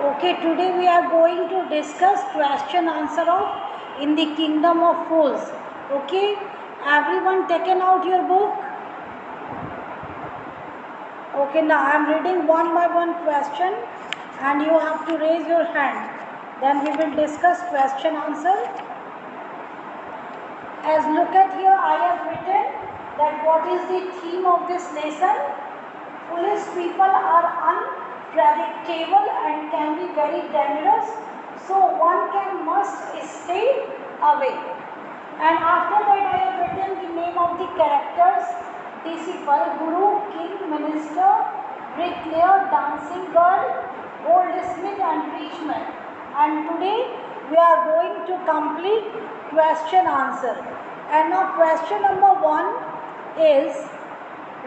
Okay, today we are going to discuss question answer of In the Kingdom of Fools. Okay, everyone taken out your book? Okay, now I am reading one by one question and you have to raise your hand. Then we will discuss question answer. As look at here, I have written that what is the theme of this lesson? Foolish people are unpredictable and can be very dangerous, so one can must stay away. And after that I have written the name of the characters: disciple, guru, king, minister, bricklayer, dancing girl, goldsmith and preachman. And today we are going to complete question answer. And now question number 1 is,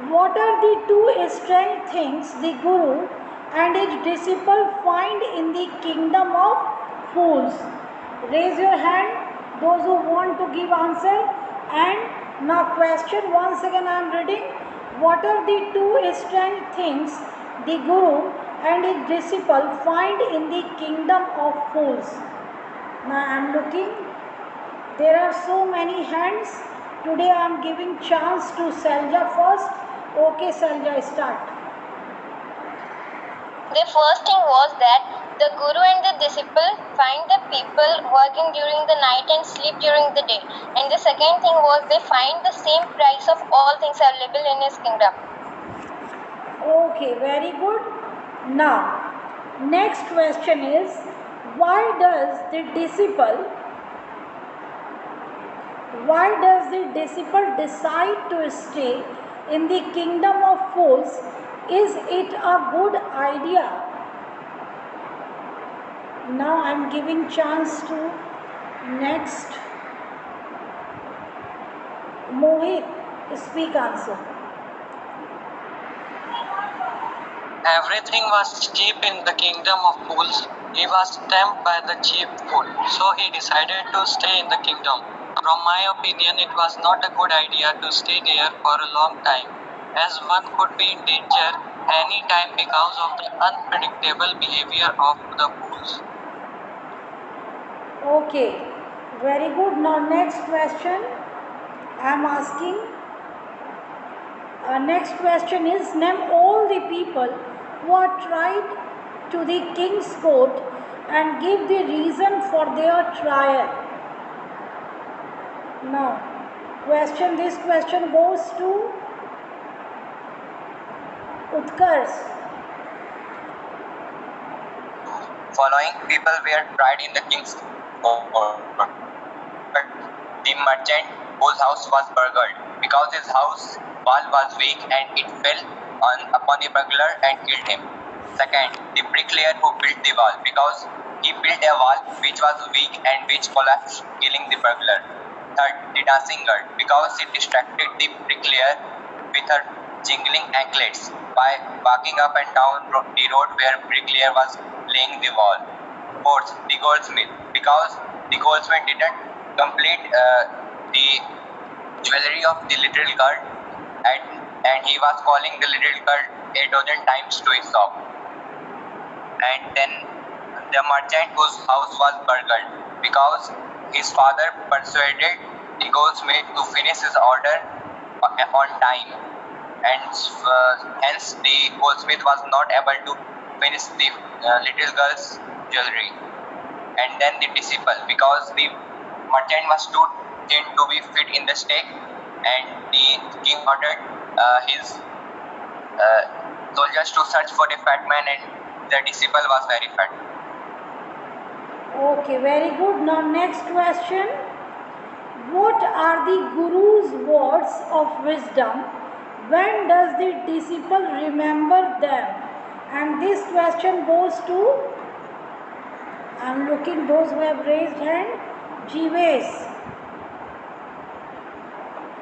what are the two strange things the Guru and his disciple find in the kingdom of fools? Raise your hand, those who want to give answer. And now question once again I am reading. What are the two strange things the Guru and his disciple find in the kingdom of fools? Now I am looking. There are so many hands. Today I am giving chance to Selja first. Okay, Selja, start. The first thing was that the guru and the disciple find the people working during the night and sleep during the day. And the second thing was they find the same price of all things available in his kingdom. Okay, very good. Now, next question is, why does the disciple decide to stay in the kingdom of fools? Is it a good idea? Now I am giving chance to next Mohit, speak answer. Everything was cheap in the kingdom of fools. He was tempted by the cheap food, so he decided to stay in the kingdom. From my opinion, it was not a good idea to stay there for a long time, as one could be in danger any time because of the unpredictable behavior of the fools. Okay, very good. Now next question I am asking. Next question is, name all the people who are tried to the king's court and give the reason for their trial. Now, this question goes to Utkarsh. Following people were tried in the king's court. The merchant whose house was burgled because his house wall was weak and it fell upon the burglar and killed him. Second, the bricklayer who built the wall because he built a wall which was weak and which collapsed, killing the burglar. Third, the dancing girl because she distracted the bricklayer with her jingling anklets by walking up and down the road where bricklayer was laying the wall. Fourth, the goldsmith because the goldsmith didn't complete the jewelry of the little girl and he was calling the little girl a dozen times to his shop. And then the merchant whose house was burgled because his father persuaded the goldsmith to finish his order on time, and hence the goldsmith was not able to finish the little girl's jewelry. And then the disciple because the merchant was too thin to be fit in the stake, and the king ordered his soldiers to search for the fat man, and the disciple was very fat. Okay, very good. Now next question. What are the Guru's words of wisdom? When does the disciple remember them? And this question goes to, I am looking those who have raised hand. Jives.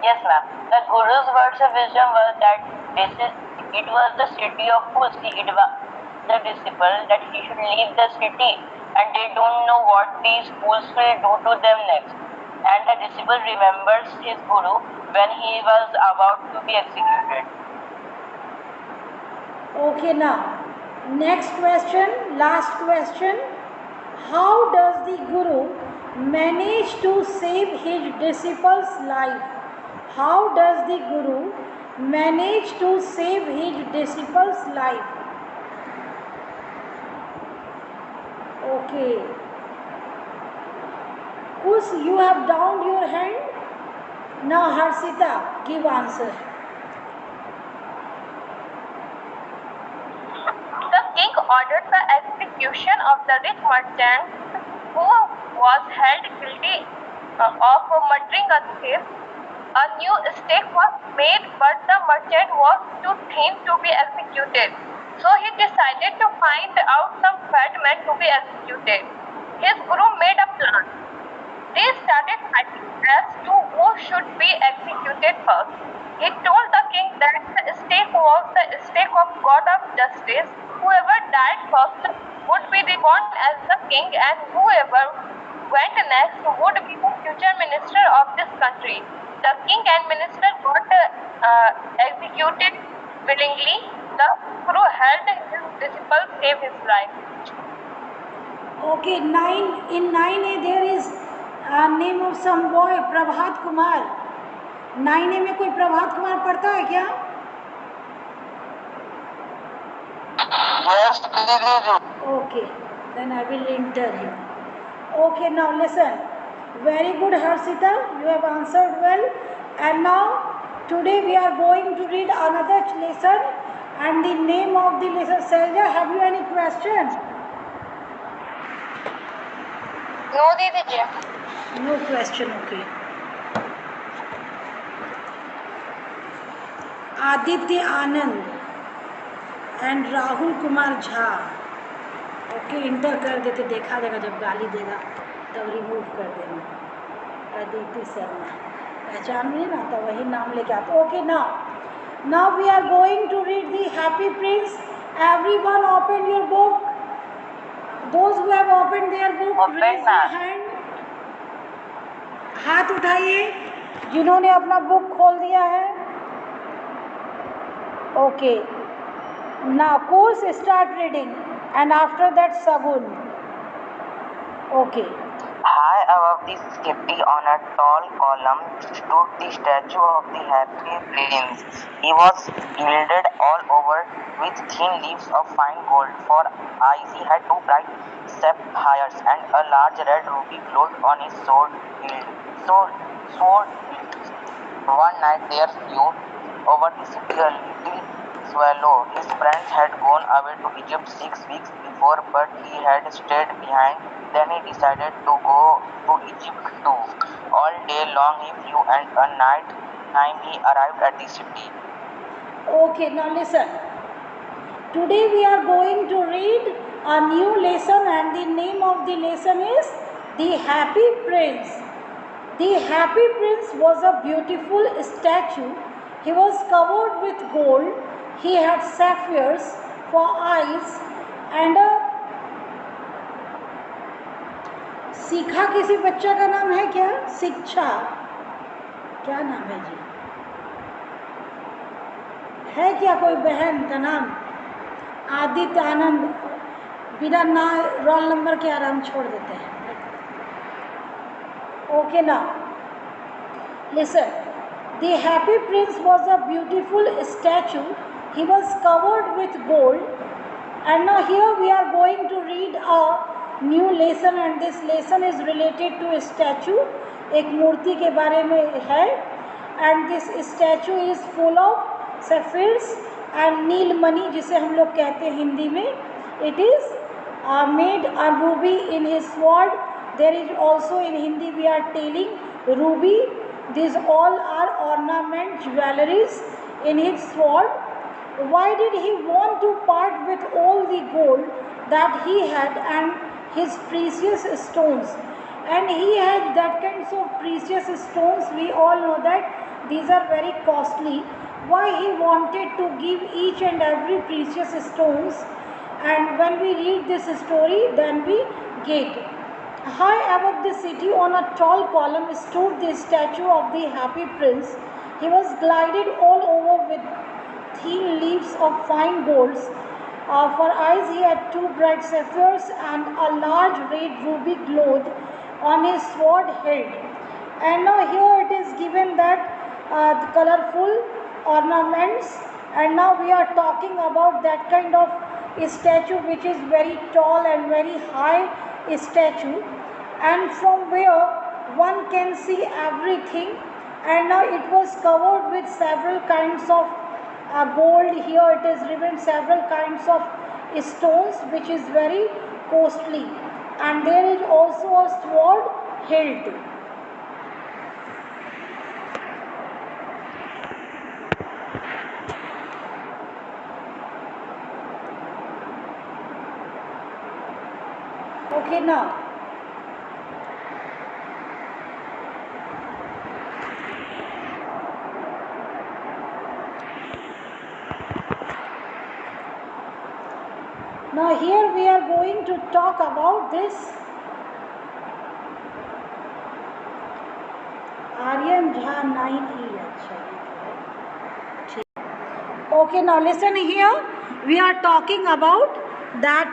Yes, ma'am. The Guru's words of wisdom was that it was the city of fools. The disciple that he should leave the city, and they don't know what these fools will do to them next. And the disciple remembers his Guru when he was about to be executed. Okay, now Next question, last question. How does the Guru manage to save his disciples' life? How does the Guru manage to save his disciples' life? Okay. Kus, you have downed your hand. Now Harsita, give answer. The king ordered the execution of the rich merchant who was held guilty of murdering a thief. A new stake was made, but the merchant was too thin to be executed. So he decided to find out some fat men to be executed. His guru made a plan. They started fighting as to who should be executed first. He told the king that the stake was the stake of God of justice. Whoever died first would be reborn as the king, and whoever went next would be the future minister of this country. The king and minister got executed willingly. The guru helped his disciple save his life. Okay, in 9A there is name of some boy, Prabhat Kumar. 9A में कोई प्रभात कुमार पढ़ता है क्या? Yes, Didi. Okay, then I will enter him. Okay, now listen. Very good, Harsita. You have answered well. And now, today we are going to read another lesson. And the name of the lesson, Selja, have you any question? No, Didi ji. No question, okay. Aditya Anand and Rahul Kumar Jha. Okay inter कर देते, देखा जाएगा जब गाली देगा तब remove कर देना. अदिति शर्मा पहचान में ना, तो वही नाम लेके आते. Okay, now we are going to read the happy prince. Everyone open your book. Those who have open their book raise your hand. हाथ उठाइए जिन्होंने अपना बुक खोल दिया है. Okay, now course start reading. And after that, Sagun. Okay. High above the city on a tall column stood the statue of the happy prince. He was gilded all over with thin leaves of fine gold. For eyes he had two bright sapphires and a large red ruby glowed on his sword hilt. One night there flew over the city a little swallow. His friends had gone away to Egypt 6 weeks before, but he had stayed behind. Then he decided to go to Egypt too. All day long he flew, and a night time he arrived at the city. Okay, now listen. Today we are going to read a new lesson, and the name of the lesson is The Happy Prince. The Happy Prince was a beautiful statue. He was covered with gold. He had sapphires for eyes and a सीखा किसी बच्चा का नाम है क्या? शिक्षा, क्या नाम है जी? है क्या कोई बहन का नाम? आदित्य आनंद. बिना ना रोल नंबर के आराम छोड़ देते हैं. ओके, ना listen. The Happy Prince was a beautiful statue. He was covered with gold. And now here we are going to read a new lesson, and this lesson is related to a statue. एक मूर्ति के बारे में है. And this statue is full of sapphires and नीलमणि, जिसे हम लोग कहते हैं हिंदी में. It is made a ruby in his sword. There is also in Hindi we are telling ruby. These all are ornament jewelries in his sword. Why did he want to part with all the gold that he had and his precious stones? And he had that kinds of precious stones. We all know that these are very costly. Why he wanted to give each and every precious stones? And when we read this story, then we get. High above the city on a tall column stood the statue of the Happy Prince. He was glided all over with thin leaves of fine golds. For eyes he had two bright sapphires, and a large red ruby glowed on his sword hilt. And now here it is given that the colorful ornaments, and now we are talking about that kind of a statue which is very tall and very high statue, and from where one can see everything. And now it was covered with several kinds of gold. Here it is written several kinds of stones which is very costly, and there is also a sword hilt. Okay, now here we are going to talk about this Aryan Jha 9E. Okay, now listen here. We are talking about that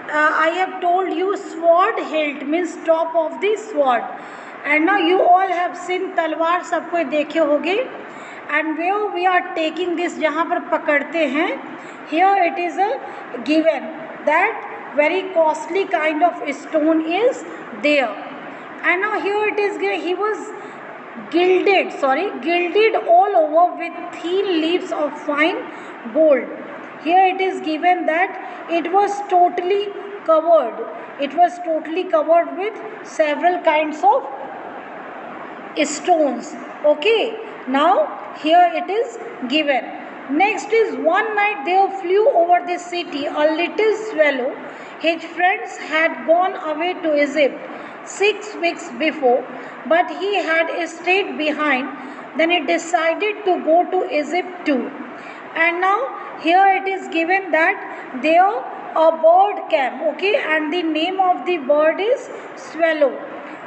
I have told you sword hilt means top of the sword, and now you all have seen तलवार सब कोई देखे होगे, and where we are taking this जहाँ पर पकड़ते हैं, here it is a given that very costly kind of stone is there, and now here it is given he was gilded all over with thin leaves of fine gold. Here it is given that it was totally covered with several kinds of stones. Okay, now here it is given. Next is one night there flew over the city a little swallow. His friends had gone away to Egypt 6 weeks before, but he had stayed behind. Then he decided to go to Egypt too. And now here it is given that there a bird came, okay, and the name of the bird is swallow.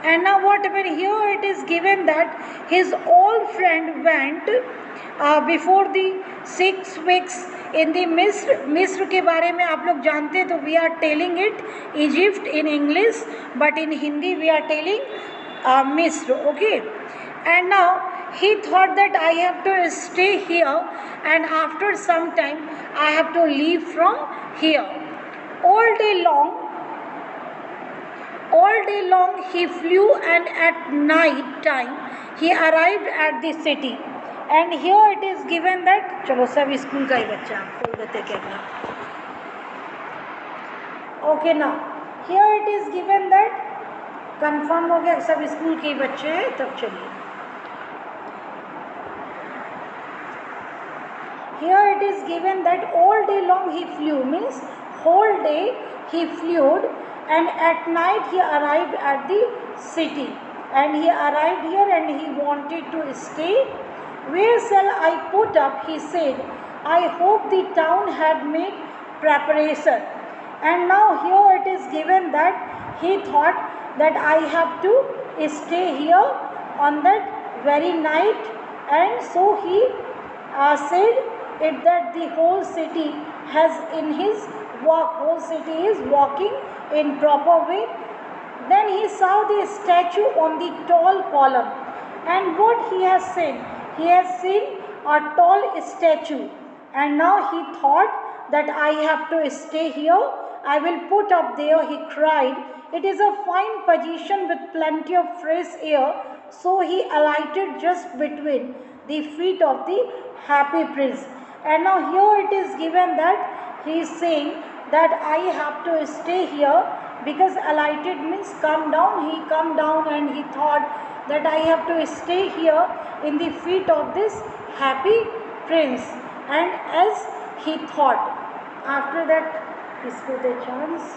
And now what happened here, it is given that his old friend went before the 6 weeks in the मिस्र के बारे में आप लोग जानते हैं, तो we are telling it Egypt in English, but in Hindi we are telling Misr. Okay, and now he thought that I have to stay here, and after some time I have to leave from here. All day long he flew, and at night time he arrived at the city. And here it is given that चलो सब school का ही बच्चा खोल देते camera. Okay, ना here it is given that confirm हो गया सब स्कूल के ही बच्चे हैं, तब चलिए. Here it is given that all day long he flew means whole day he flew, and at night he arrived at the city, and he arrived here and he wanted to stay. Where shall I put up? He said. I hope the town had made preparation. And now here it is given that he thought that I have to stay here on that very night, and so he said it that the whole city has in his whole city is walking in proper way. Then he saw the statue on the tall column, and what he has seen a tall statue, and now he thought that I have to stay here, I will put up there. He cried. It is a fine position with plenty of fresh air, so he alighted just between the feet of the happy prince. And now here it is given that he is saying that I have to stay here, because alighted means come down. He come down and he thought that I have to stay here in the feet of this happy prince. And as he thought, after that, इसको दे chance.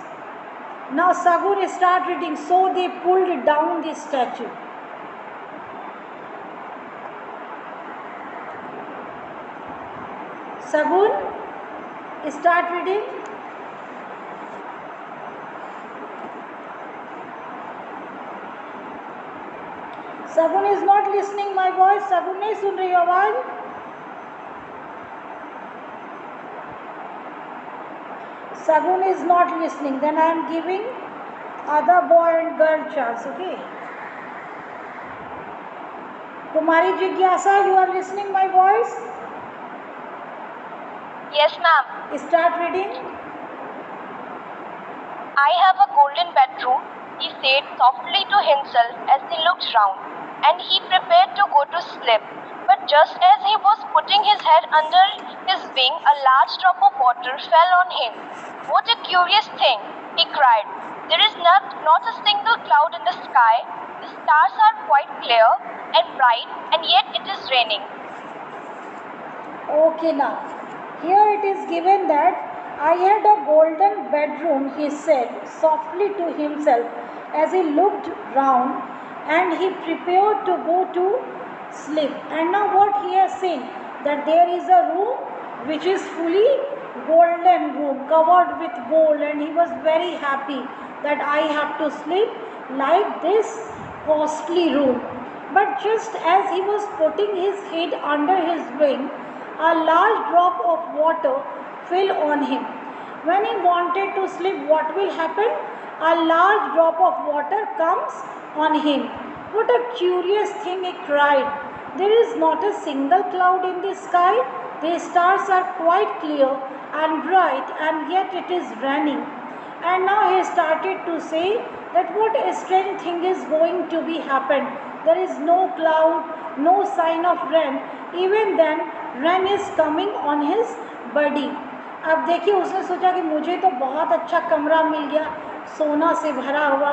Now Sagun start reading. So they pulled down the statue. Sagun, start reading. Sagun is not listening my voice. Sagun नहीं सुन रही आवाज. Sagun is not listening. Then I am giving other boy and girl chance. Okay. Kumari Jigyasa, you are listening my voice? Yes, ma'am. Start reading. I have a golden bedroom, he said softly to himself as he looked round, and he prepared to go to sleep. But just as he was putting his head under his wing, a large drop of water fell on him. What a curious thing, he cried. There is not a single cloud in the sky. The stars are quite clear and bright, and yet it is raining. Okay, now here it is given that I had a golden bedroom, he said softly to himself as he looked round, and he prepared to go to sleep. And now what he has seen, that there is a room which is fully golden room covered with gold, and he was very happy that I have to sleep like this costly room. But just as he was putting his head under his wing, a large drop of water fell on him. When he wanted to sleep, what will happen? A large drop of water comes on him. What a curious thing, he cried. There is not a single cloud in the sky. The stars are quite clear and bright, and yet it is raining. And now he started to say that what a strange thing is going to be happened. There is no cloud, no sign of rain. Even then, rain is coming on his body. अब देखिए उसने सोचा कि मुझे तो बहुत अच्छा कमरा मिल गया, सोना से भरा हुआ,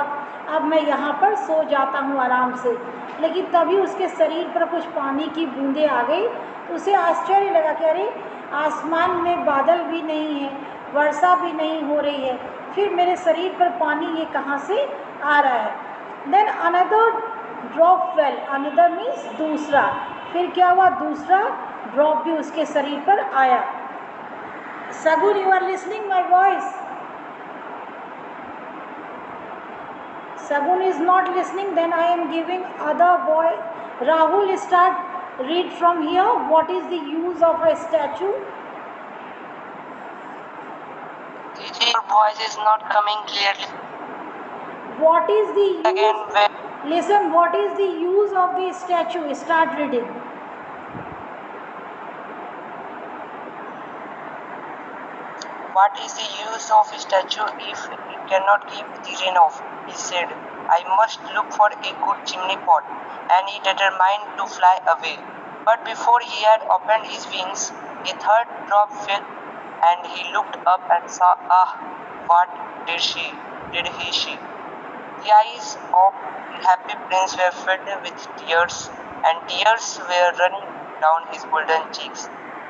अब मैं यहाँ पर सो जाता हूँ आराम से. लेकिन तभी उसके शरीर पर कुछ पानी की बूंदें आ गई. तो उसे आश्चर्य लगा कि अरे आसमान में बादल भी नहीं है, वर्षा भी नहीं हो रही है, फिर मेरे शरीर पर पानी ये कहाँ से आ रहा है. Then another drop fell. Another means दूसरा. फिर क्या हुआ, दूसरा ड्रॉप भी उसके शरीर पर आया. Sagun, you are listening my voice? Sagun is not listening. Then I am giving other boy. Rahul, start read from here. What is the use of a statue? Your voice is not coming clearly. What is the use? Again, Listen, what is the use of the statue? Start reading. what is the use of a statue if it cannot keep the rain off? He said. I must look for a good chimney pot, and he determined to fly away. But before he had opened his wings, a third drop fell, and he looked up and saw, what did he see? The eyes of the happy prince were filled with tears, and tears were running down his golden cheeks.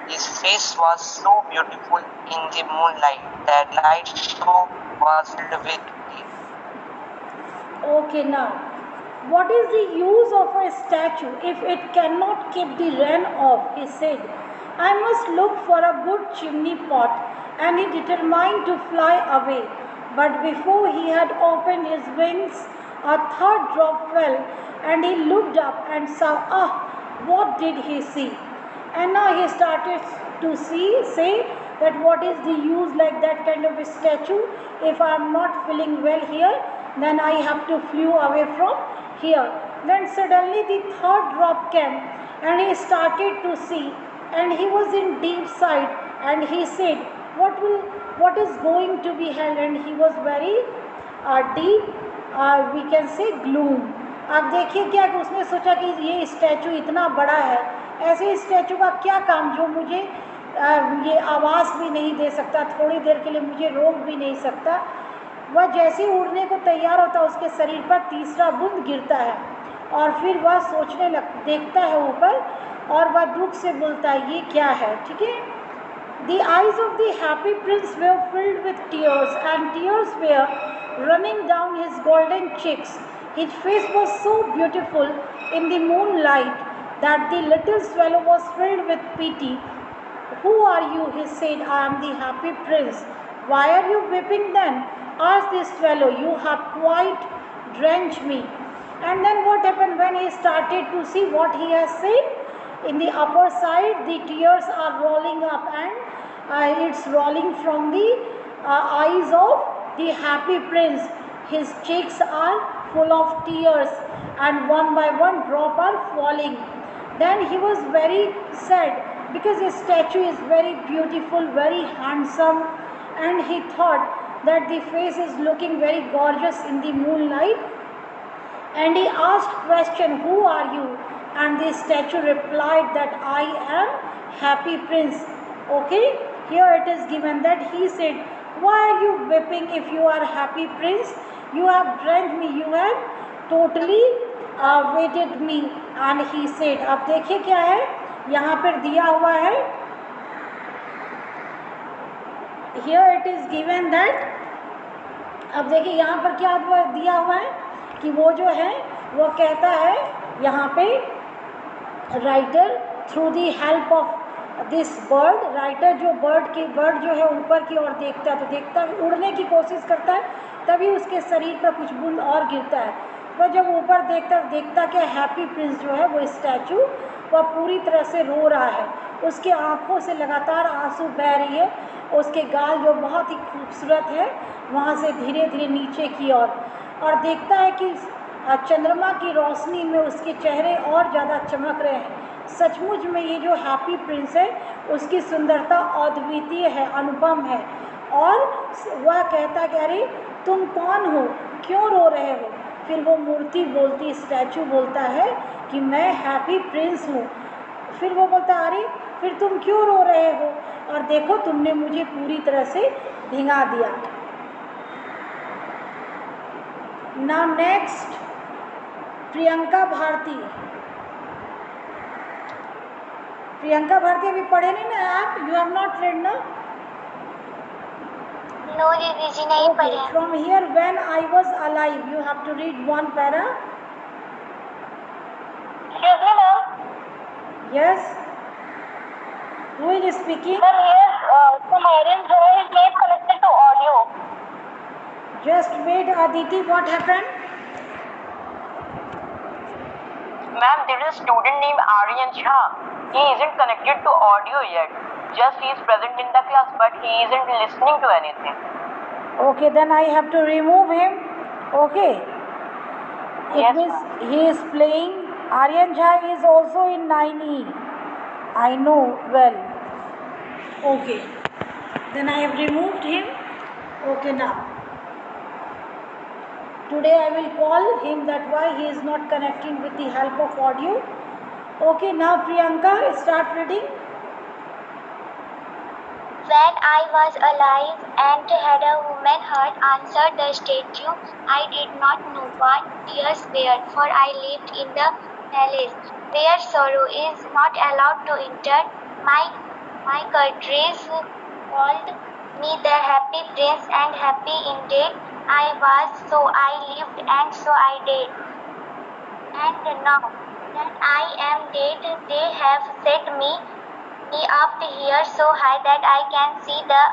His face was so beautiful in the moonlight that light show was filled with tears. Okay, now, what is the use of a statue if it cannot keep the rain off? He said. I must look for a good chimney pot, and he determined to fly away. But before he had opened his wings, a third drop fell, and he looked up and saw, what did he see? And now he started to say that what is the use like that kind of a statue? If I am not feeling well here, then I have to flew away from here. Then suddenly the third drop came, and he started to see, and he was in deep sight, and he said, what is going to be held? And he was very deep, we can say gloom. अब देखिए क्या कि उसने सोचा कि ये statue इतना बड़ा है, ऐसे स्टैचू का क्या काम जो मुझे ये आवाज़ भी नहीं दे सकता, थोड़ी देर के लिए मुझे रोक भी नहीं सकता. वह जैसे ही उड़ने को तैयार होता उसके शरीर पर तीसरा बूंद गिरता है, और फिर वह देखता है ऊपर, और वह दुख से बोलता है ये क्या है. ठीक है. The eyes of the happy prince were filled with tears, and tears were running down his golden cheeks. His face was so beautiful in the moonlight that the little swallow was filled with pity. Who are you? He said. I am the happy prince. Why are you weeping then? Asked the swallow. You have quite drenched me. And then what happened when he started to see what he has said? In the upper side, the tears are rolling up, and it's rolling from the eyes of the happy prince. His cheeks are full of tears, and one by one drop are falling. Then he was very sad because his statue is very beautiful, very handsome, and he thought that the face is looking very gorgeous in the moonlight. And he asked question, who are you? And the statue replied that I am happy prince. Okay, here it is given that he said, why are you weeping if you are happy prince? You have dreamt me, you have totally waited me. And he said, अब देखिए क्या है यहाँ पर दिया हुआ है, here it is given that, अब देखिए यहाँ पर क्या दिया हुआ है कि वो जो है वो कहता है यहाँ पे writer through the help of this bird, writer जो बर्ड जो है ऊपर की ओर देखता है तो देखता है उड़ने की कोशिश करता है, तभी उसके शरीर पर कुछ बूंद और गिरता है। वह जब ऊपर देखता कि हैप्पी प्रिंस जो है वो स्टैचू वह पूरी तरह से रो रहा है, उसके आँखों से लगातार आंसू बह रही है, उसके गाल जो बहुत ही खूबसूरत है वहाँ से धीरे धीरे नीचे की ओर, और देखता है कि चंद्रमा की रोशनी में उसके चेहरे और ज़्यादा चमक रहे हैं। सचमुच में ये जो हैप्पी प्रिंस है उसकी सुंदरता अद्वितीय है, अनुपम है। और वह कहता कि अरे तुम कौन हो, क्यों रो रहे हो? फिर वो मूर्ति बोलती, स्टैचू बोलता है कि मैं हैप्पी प्रिंस हूँ। फिर वो बोलता अरे फिर तुम क्यों रो रहे हो, और देखो तुमने मुझे पूरी तरह से भिगा दिया। Now next, Priyanka Bharti. प्रियंका भारती अभी पढ़े नहीं ना आप? You have not read ना? No, दीदी जी नहीं पढ़े। Okay, from here, when I was alive, you have to read one para. Excuse me, ma'am. Yes. Who is speaking? Ma'am, here some Aryan's voice is not connected to audio. Just wait, Aditi. What happened? Ma'am, there is a student named Aryan Shah. He isn't connected to audio yet. Just he is present in the class, but he isn't listening to anything. Okay, then I have to remove him. Okay. It Yes, means ma'am. he is playing. Aryan Jha is also in 9E. I know well. Okay. Then I have removed him. Okay, now. Today I will call him, that why he is not connecting with the help of audio. Okay, now Priyanka, start reading. When I was alive and had a human heart, answered the statue, I did not know what tears were, for I lived in the palace where sorrow is not allowed to enter. My courtiers called me the happy prince, and happy indeed I was, so I lived and so I did. And now that I am dead, they have set me up here so high that I can see the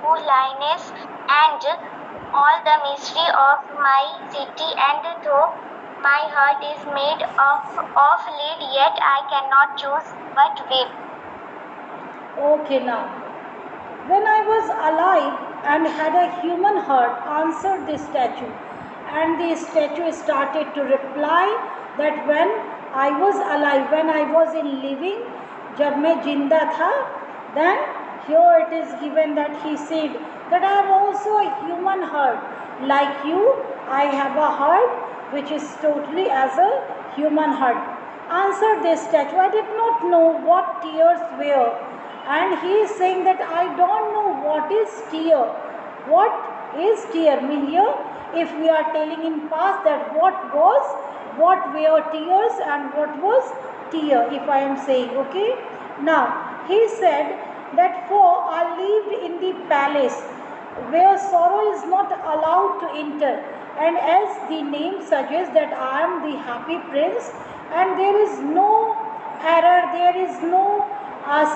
coolness and all the mystery of my city, and though my heart is made of lead, yet I cannot choose but weep. Okay, now. When I was alive and had a human heart, answered the statue. And the statue started to reply that when I was alive, when I was in living, जब मैं जिंदा था, then here it is given that he said that I have also a human heart. Like you, I have a heart which is totally as a human heart. Answered this statue, I did not know what tears were. And he is saying that I don't know what is tear. What is tear? Mean here, if we are telling in past that what were tears and what was tear, if I am saying, okay. Now, he said that for I lived in the palace where sorrow is not allowed to enter. And as the name suggests that I am the happy prince, and there is no error, there is no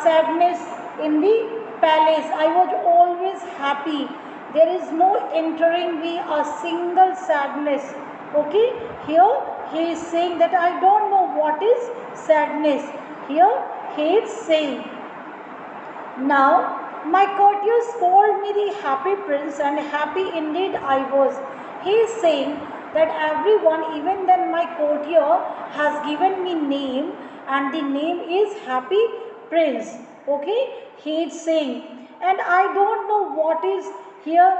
sadness in the palace. I was always happy. There is no entering me a single sadness. Okay, here he is saying that I don't know what is sadness. Here he is saying. Now My courtiers called me the happy prince, and happy indeed I was. He is saying that everyone, even then my courtier, has given me name, and the name is happy prince. Okay, he is saying, and I don't know what is here.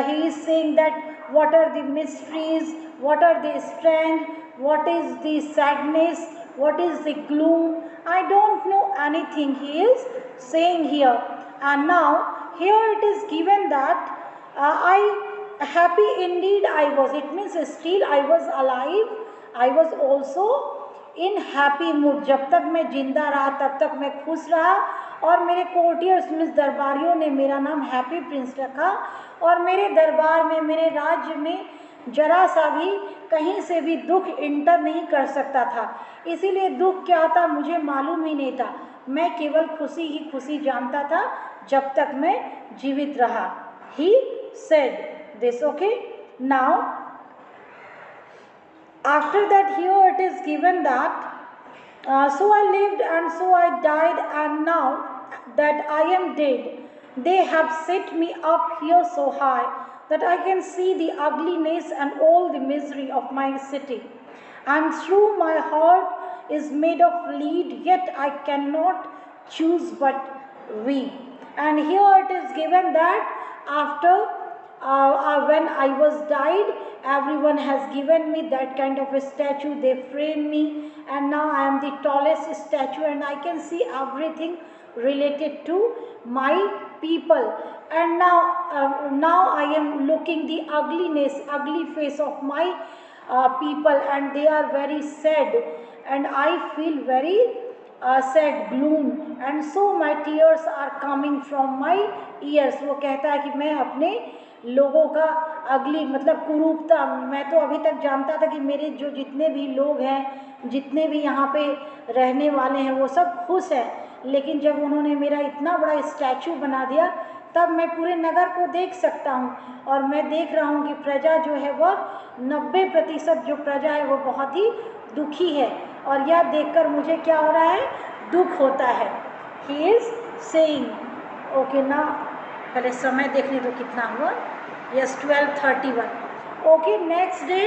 He is saying that what are the mysteries, what are the strength, what is the sadness, what is the gloom. I don't know anything, he is saying here. And now here it is given that I happy indeed I was. It means still I was alive. I was also in happy mood. जब तक मैं जिंदा रहा तब तक मैं खुश रहा, और मेरे कोर्टियर्स मीन्स दरबारियों ने मेरा नाम हैप्पी प्रिंस रखा, और मेरे दरबार में, मेरे राज्य में जरा सा भी कहीं से भी दुख इंटर नहीं कर सकता था. इसीलिए दुख क्या था मुझे मालूम ही नहीं था. मैं केवल खुशी ही खुशी जानता था जब तक मैं जीवित रहा. He said this. Okay, now after that here it is given that so I lived and so I died, and now that I am dead, they have set me up here so high that I can see the ugliness and all the misery of my city, and through my heart is made of lead, yet I cannot choose but weep. And here it is given that after when I was died, everyone has given me that kind of a statue. They framed me, and now I am the tallest statue, and I can see everything related to my people. And now I am looking the ugly face of my people, and they are very sad, and I feel very sad, gloom, and so my tears are coming from my ears. वो कहता है कि मैं अपने लोगों का अगली मतलब कुरूपता, मैं तो अभी तक जानता था कि मेरे जो जितने भी लोग हैं, जितने भी यहाँ पे रहने वाले हैं, वो सब खुश हैं, लेकिन जब उन्होंने मेरा इतना बड़ा स्टैचू बना दिया, तब मैं पूरे नगर को देख सकता हूँ, और मैं देख रहा हूँ कि प्रजा जो है वह 90% जो प्रजा है वो बहुत ही दुखी है, और यह देखकर मुझे क्या हो रहा है, दुख होता है. He is saying. ओके, ना पहले समय देखने तो कितना हुआ. Yes, 12:31. Okay, next day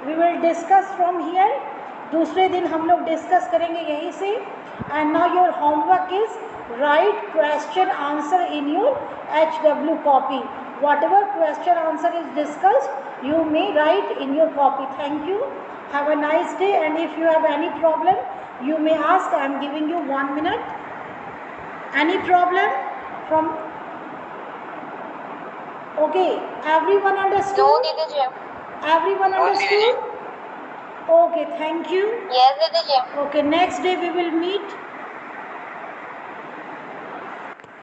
we will discuss from here. दूसरे दिन हम लोग डिस्कस करेंगे यहीं से. And now your homework is write question answer in your HW copy. Whatever question answer is discussed, you may write in your copy. Thank you. Have a nice day, and if you have any problem, you may ask. I am giving you 1 minute. Any problem from? Okay, everyone understood? No, Didi. Everyone understood? Okay, thank you. Yes, Didi. Okay, next day we will meet.